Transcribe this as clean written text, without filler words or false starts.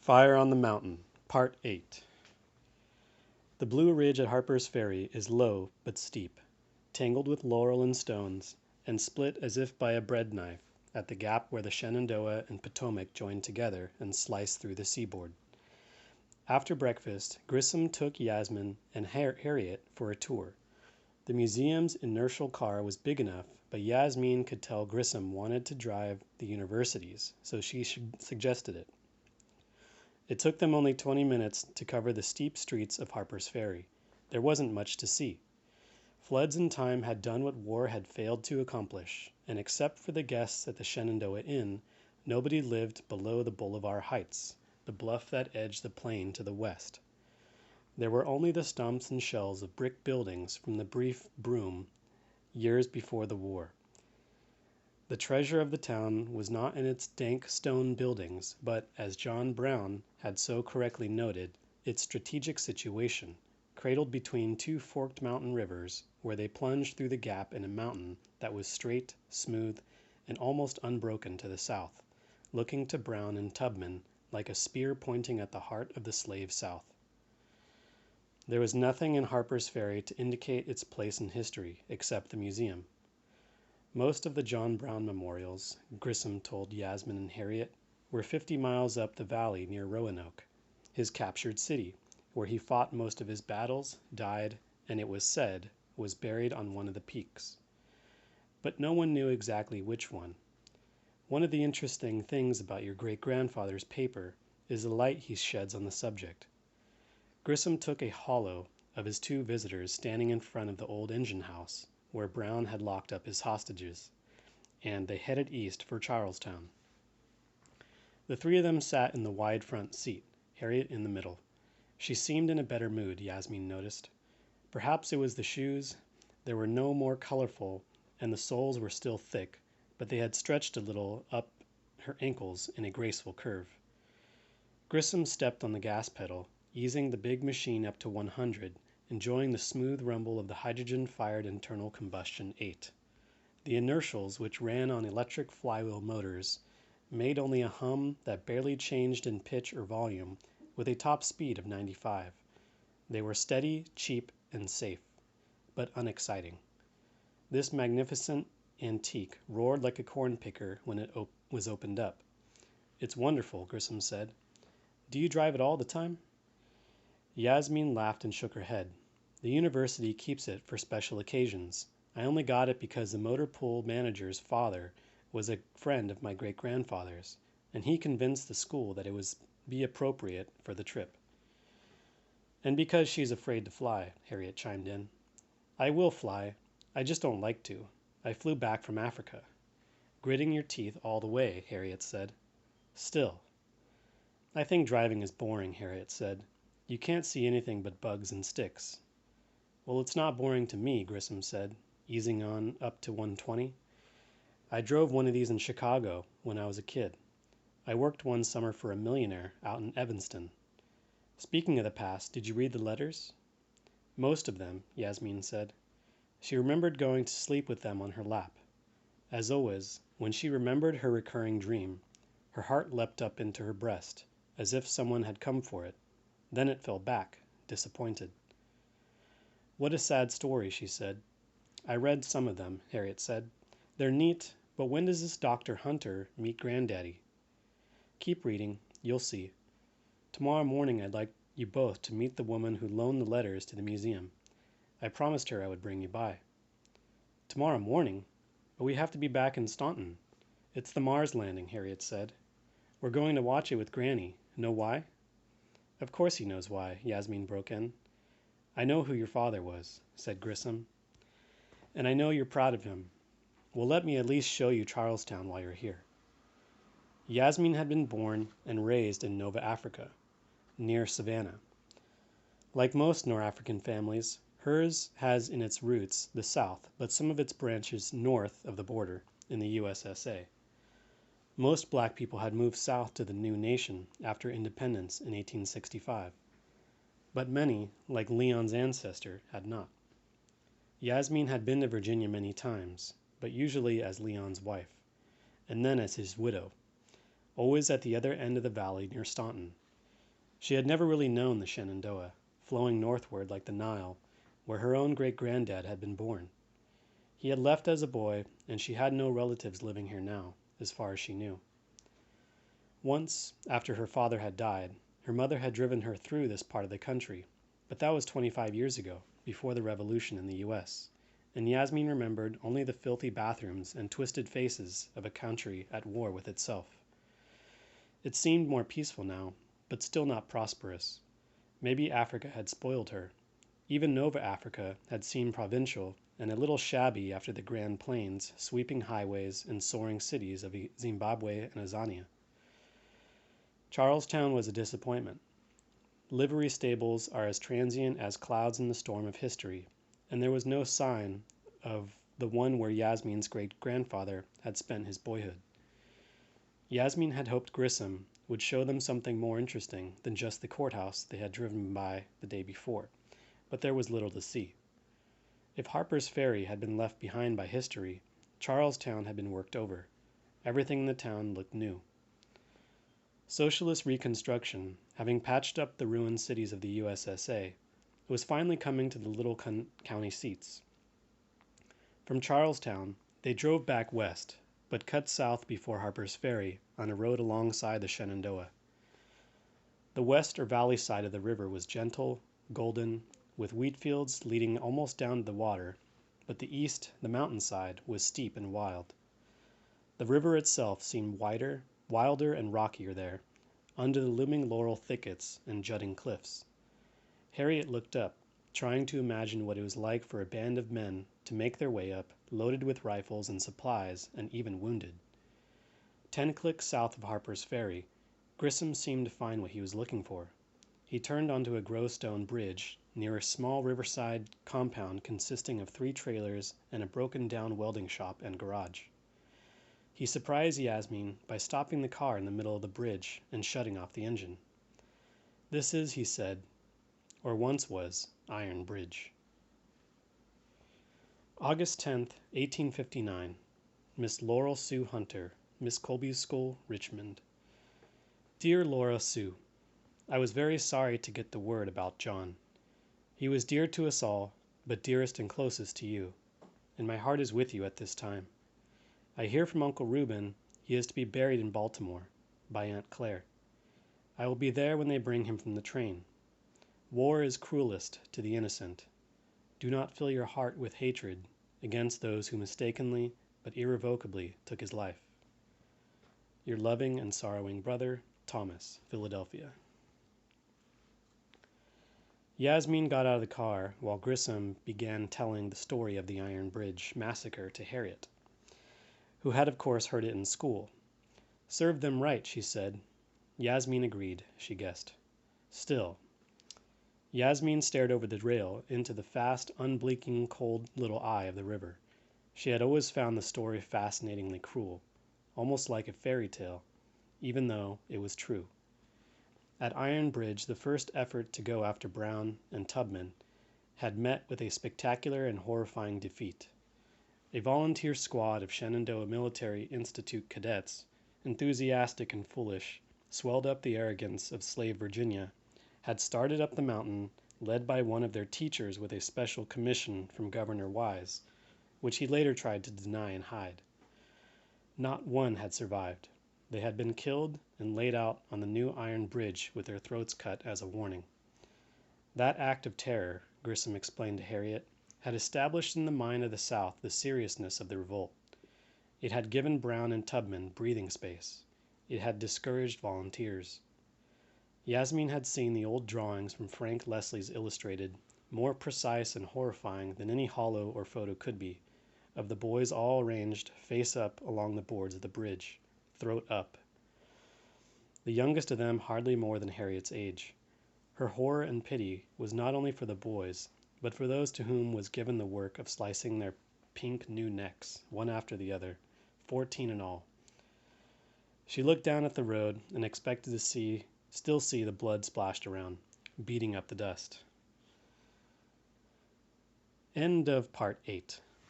Fire on the Mountain, Part 8. The Blue Ridge at Harper's Ferry is low but steep, tangled with laurel and stones, and split as if by a bread knife at the gap where the Shenandoah and Potomac join together and slice through the seaboard. After breakfast, Grissom took Yasmin and Harriet for a tour. The museum's inertial car was big enough, but Yasmin could tell Grissom wanted to drive the universities, so she suggested it. It took them only 20 minutes to cover the steep streets of Harper's Ferry. There wasn't much to see. Floods in time had done what war had failed to accomplish, and except for the guests at the Shenandoah Inn, nobody lived below the Bolivar Heights, the bluff that edged the plain to the west. There were only the stumps and shells of brick buildings from the brief boom years before the war. The treasure of the town was not in its dank stone buildings, but, as John Brown had so correctly noted, its strategic situation, cradled between two forked mountain rivers, where they plunged through the gap in a mountain that was straight, smooth, and almost unbroken to the south, looking to Brown and Tubman like a spear pointing at the heart of the slave South. There was nothing in Harper's Ferry to indicate its place in history, except the museum. Most of the John Brown memorials, Grissom told Yasmin and Harriet, were 50 miles up the valley near Roanoke, his captured city, where he fought most of his battles, died, and it was said, was buried on one of the peaks. But no one knew exactly which one. One of the interesting things about your great-grandfather's paper is the light he sheds on the subject. Grissom took a hollow of his two visitors standing in front of the old engine house, where Brown had locked up his hostages, and they headed east for Charlestown. The three of them sat in the wide front seat, Harriet in the middle. She seemed in a better mood, Yasmin noticed. Perhaps it was the shoes. They were no more colorful, and the soles were still thick, but they had stretched a little up her ankles in a graceful curve. Grissom stepped on the gas pedal, easing the big machine up to 100, enjoying the smooth rumble of the hydrogen-fired internal combustion 8. The inertials, which ran on electric flywheel motors, made only a hum that barely changed in pitch or volume, with a top speed of 95. They were steady, cheap, and safe, but unexciting. This magnificent antique roared like a corn picker when it was opened up. "It's wonderful," Grissom said. "Do you drive it all the time?" Yasmin laughed and shook her head. "The university keeps it for special occasions. I only got it because the motor pool manager's father was a friend of my great-grandfather's, and he convinced the school that it would be appropriate for the trip." "And because she's afraid to fly," Harriet chimed in. "I will fly. I just don't like to. I flew back from Africa." "Gritting your teeth all the way," Harriet said. "Still." "I think driving is boring," Harriet said. "You can't see anything but bugs and sticks." "Well, it's not boring to me," Grissom said, easing on up to 120. "I drove one of these in Chicago when I was a kid. I worked one summer for a millionaire out in Evanston." "Speaking of the past, did you read the letters?" "Most of them," Yasmin said. She remembered going to sleep with them on her lap. As always, when she remembered her recurring dream, her heart leapt up into her breast, as if someone had come for it. Then it fell back, disappointed. "What a sad story," she said. "I read some of them," Harriet said. "They're neat, but when does this Dr. Hunter meet Granddaddy?" "Keep reading. You'll see. Tomorrow morning I'd like you both to meet the woman who loaned the letters to the museum. I promised her I would bring you by." "Tomorrow morning? But we have to be back in Staunton." "It's the Mars landing," Harriet said. "We're going to watch it with Granny. Know why?" "Of course he knows why," Yasmin broke in. "I know who your father was," said Grissom. "And I know you're proud of him. Well, let me at least show you Charlestown while you're here." Yasmin had been born and raised in Nova Africa, near Savannah. Like most Nord-African families, hers has in its roots the South, but some of its branches north of the border in the USSA. Most black people had moved south to the new nation after independence in 1865, but many, like Leon's ancestor, had not. Yasmin had been to Virginia many times, but usually as Leon's wife, and then as his widow, always at the other end of the valley near Staunton. She had never really known the Shenandoah, flowing northward like the Nile, where her own great-granddad had been born. He had left as a boy, and she had no relatives living here now, as far as she knew. Once, after her father had died, her mother had driven her through this part of the country, but that was 25 years ago, before the revolution in the U.S., and Yasmin remembered only the filthy bathrooms and twisted faces of a country at war with itself. It seemed more peaceful now, but still not prosperous. Maybe Africa had spoiled her. Even Nova Africa had seemed provincial and a little shabby after the grand plains, sweeping highways, and soaring cities of Zimbabwe and Azania. Charlestown was a disappointment. Livery stables are as transient as clouds in the storm of history, and there was no sign of the one where Yasmin's great-grandfather had spent his boyhood. Yasmin had hoped Grissom would show them something more interesting than just the courthouse they had driven by the day before, but there was little to see. If Harper's Ferry had been left behind by history, Charlestown had been worked over. Everything in the town looked new. Socialist Reconstruction, having patched up the ruined cities of the USSA, was finally coming to the little county seats. From Charlestown, they drove back west, but cut south before Harper's Ferry on a road alongside the Shenandoah. The west or valley side of the river was gentle, golden, with wheat fields leading almost down to the water, but the east, the mountainside, was steep and wild. The river itself seemed wilder and rockier there, under the looming laurel thickets and jutting cliffs. Harriet looked up, trying to imagine what it was like for a band of men to make their way up, loaded with rifles and supplies, and even wounded. 10 clicks south of Harper's Ferry, Grissom seemed to find what he was looking for. He turned onto a gray-stone bridge near a small riverside compound consisting of 3 trailers and a broken-down welding shop and garage. He surprised Yasmin by stopping the car in the middle of the bridge and shutting off the engine. "This is," he said, or once was, Iron Bridge. August 10th, 1859. Miss Laurel Sue Hunter, Miss Colby's School, Richmond. Dear Laura Sue, I was very sorry to get the word about John. He was dear to us all, but dearest and closest to you, and my heart is with you at this time. I hear from Uncle Reuben he is to be buried in Baltimore, by Aunt Claire. I will be there when they bring him from the train. War is cruelest to the innocent. Do not fill your heart with hatred against those who mistakenly but irrevocably took his life. Your loving and sorrowing brother, Thomas, Philadelphia. Yasmin got out of the car while Grissom began telling the story of the Iron Bridge massacre to Harriet, who had of course heard it in school. Served them right, she said. Yasmin agreed, she guessed. Still. Yasmin stared over the rail into the fast, unblinking, cold little eye of the river. She had always found the story fascinatingly cruel, almost like a fairy tale, even though it was true. At Iron Bridge, the first effort to go after Brown and Tubman had met with a spectacular and horrifying defeat. A volunteer squad of Shenandoah Military Institute cadets, enthusiastic and foolish, swelled up the arrogance of slave Virginia, had started up the mountain, led by one of their teachers with a special commission from Governor Wise, which he later tried to deny and hide. Not one had survived. They had been killed and laid out on the new iron bridge with their throats cut as a warning. That act of terror, Grissom explained to Harriet, had established in the mind of the South the seriousness of the revolt. It had given Brown and Tubman breathing space. It had discouraged volunteers. Yasmin had seen the old drawings from Frank Leslie's Illustrated, more precise and horrifying than any hollow or photo could be, of the boys all arranged face up along the boards of the bridge, throat up. The youngest of them hardly more than Harriet's age. Her horror and pity was not only for the boys, but for those to whom was given the work of slicing their pink new necks, one after the other, 14 in all. She looked down at the road and expected to still see the blood splashed around, beating up the dust. End of Part 8.